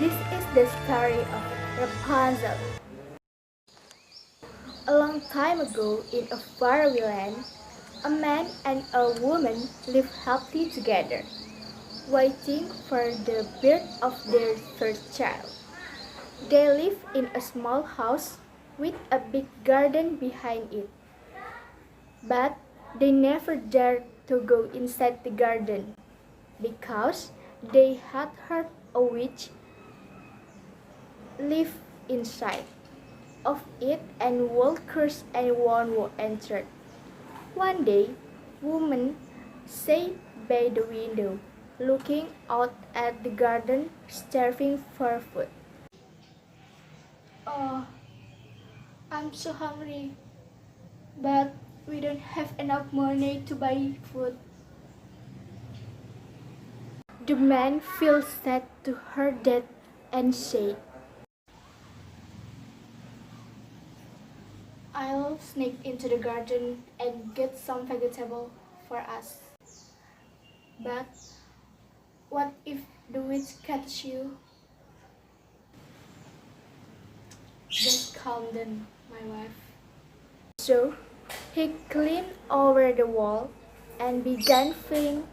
This is the story of Rapunzel. A long time ago, in a faraway land, a man and a woman lived happily together, waiting for the birth of their first child. They lived in a small house with a big garden behind it, but they never dared to go inside the garden because they had heard a witch lived inside of it and would curse anyone who entered. One day, woman sat by the window, looking out at the garden, starving for food. Oh, I'm so hungry, but we don't have enough money to buy food. The man felt sad to hear that and said, I'll sneak into the garden and get some vegetable for us. But what if the witch catches you? Just calm down, my wife. So he climbed over the wall and began filling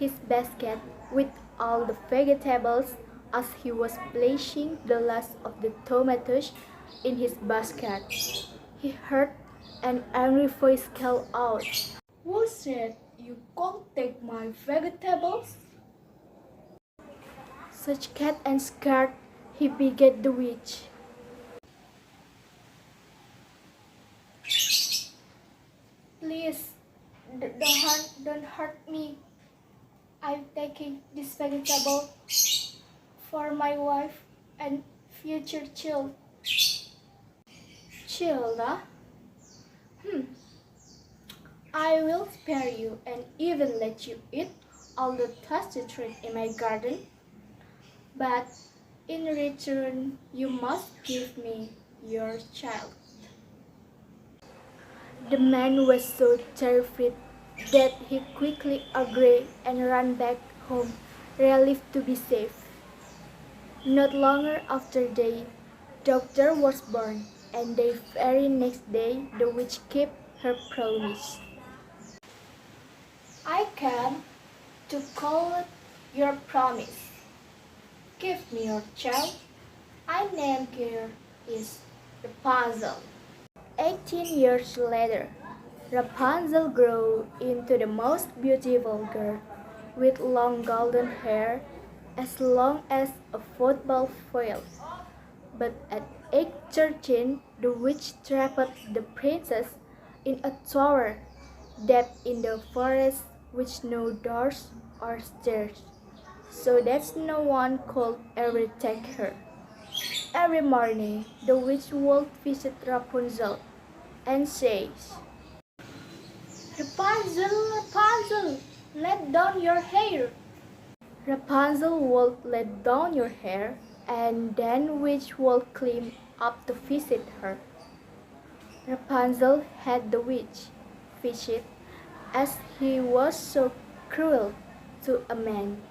his basket with all the vegetables as he was placing the last of the tomatoes in his basket. He heard an angry voice call out, Who said you can't take my vegetables? Such cat and scared, he begat the witch. Please, don't hurt me. I'm taking this vegetable for my wife and future child. Childa? I will spare you and even let you eat all the tasty treats in my garden. But in return, you must give me your child. The man was so terrified that he quickly agreed and ran back home, relieved to be safe. Not long after the daughter was born, and the very next day the witch kept her promise. I came to call your promise. Give me your child. I name her is Rapunzel. 18 years later, Rapunzel grew into the most beautiful girl with long golden hair as long as a football field. But at age 13, the witch trapped the princess in a tower deep in the forest with no doors or stairs, so that no one could ever take her. Every morning, the witch would visit Rapunzel and says, Rapunzel, Rapunzel, let down your hair. Rapunzel would let down your hair, and then witch would climb up to visit her. Rapunzel had the witch visit as he was so cruel to a man.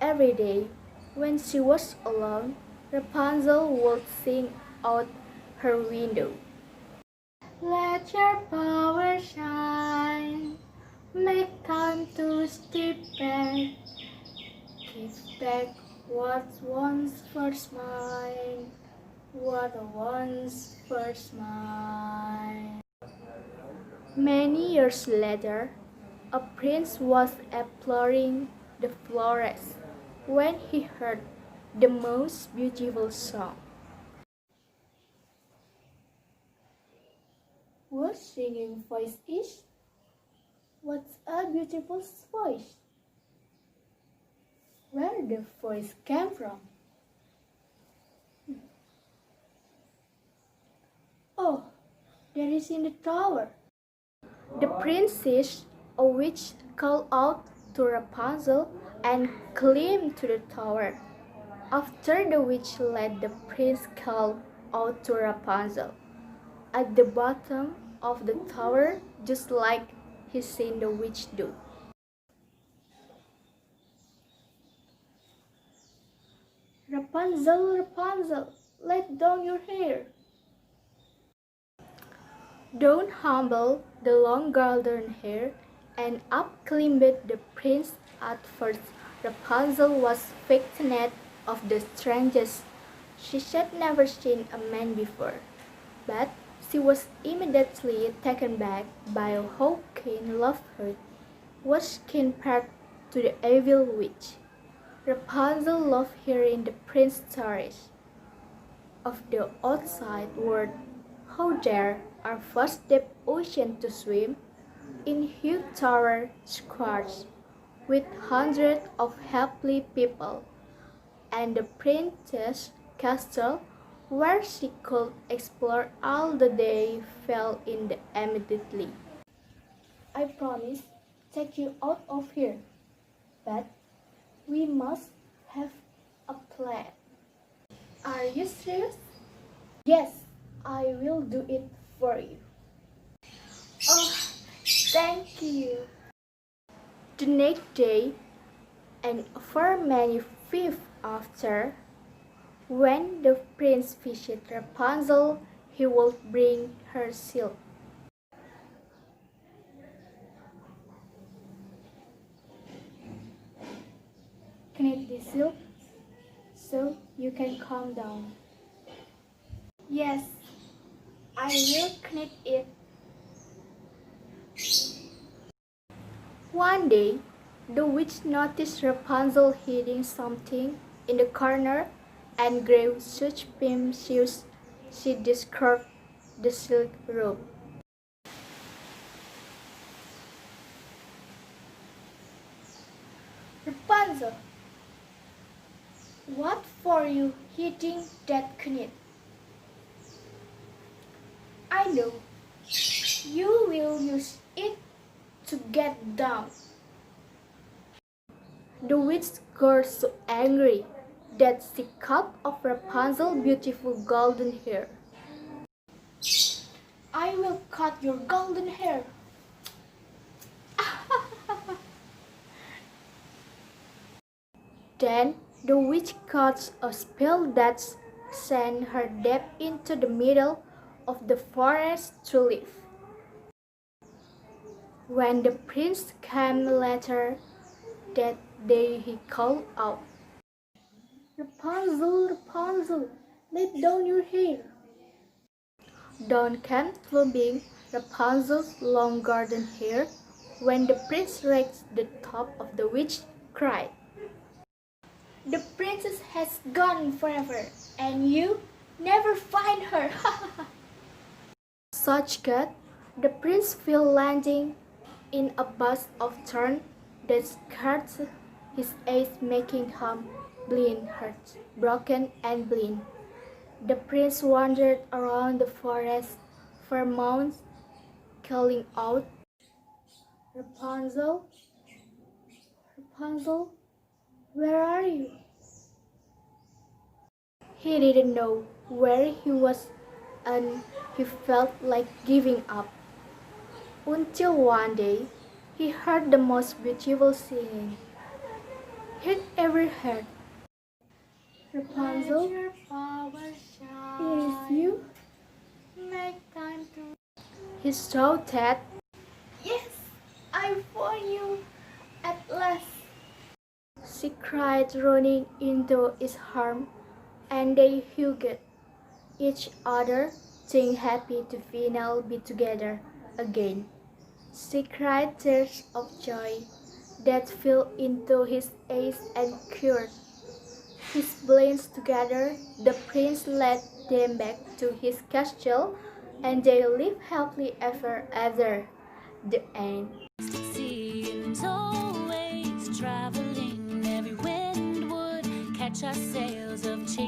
Every day, when she was alone, Rapunzel would sing out her window. Let your power shine, make time to step back, give back what once first mine, what once first mine. Many years later, a prince was exploring the forest when he heard the most beautiful song. What singing voice is? What's a beautiful voice? Where the voice came from? Oh, there is in the tower. The princess, a witch, called out to Rapunzel and climbed to the tower. After the witch let the prince call out to Rapunzel at the bottom of the tower, just like he seen the witch do. Rapunzel Rapunzel, Rapunzel, let down your hair. Down humbled the long golden hair, and up climbed the prince. At first, Rapunzel was frightened of the strangers. She had never seen a man before, but she was immediately taken back by how King loved her, was compared to the evil witch. Rapunzel loved hearing the prince's stories of the outside world, how there are vast deep oceans to swim in, huge tower squares with hundreds of happy people, and the princess castle where she could explore all the day fell in the immediately. I promise take you out of here, but we must have a plan. Are you serious? Yes, I will do it for you. Oh, thank you. The next day, and for many weeks after, when the prince visited Rapunzel, he would bring her silk. Knit the silk so you can calm down. Yes, I will knit it. One day, the witch noticed Rapunzel hiding something in the corner and grew such suspicious she discarded the silk robe. Rapunzel, what for you hiding that knit? I know. You will use it to get down. The witch got so angry that she cut off Rapunzel's beautiful golden hair. I will cut your golden hair. Then the witch cast a spell that sent her deep into the middle of the forest to live. When the prince came later that day, he called out, Rapunzel, Rapunzel, let down your hair. Down came plumbing Rapunzel's long golden hair. When the prince reached the top of the witch, cried, the princess has gone forever, and you never find her. Such good, the prince fell landing in a bust of thorn that scarred his eyes, making him blind, hurt, broken, and blind. The prince wandered around the forest for months, calling out, Rapunzel, Rapunzel, where are you? He didn't know where he was, and he felt like giving up. Until one day, he heard the most beautiful singing he'd ever heard. Rapunzel, it is you? Make time to... He shouted, yes, I found you at last. She cried, running into his arms, and they hugged each other, being happy to finally be together again. She cried tears of joy that filled into his eyes and cured his blades together. The prince led them back to his castle, and they lived happily ever after. The end. Seems always traveling, every wind would catch our sails of chasing.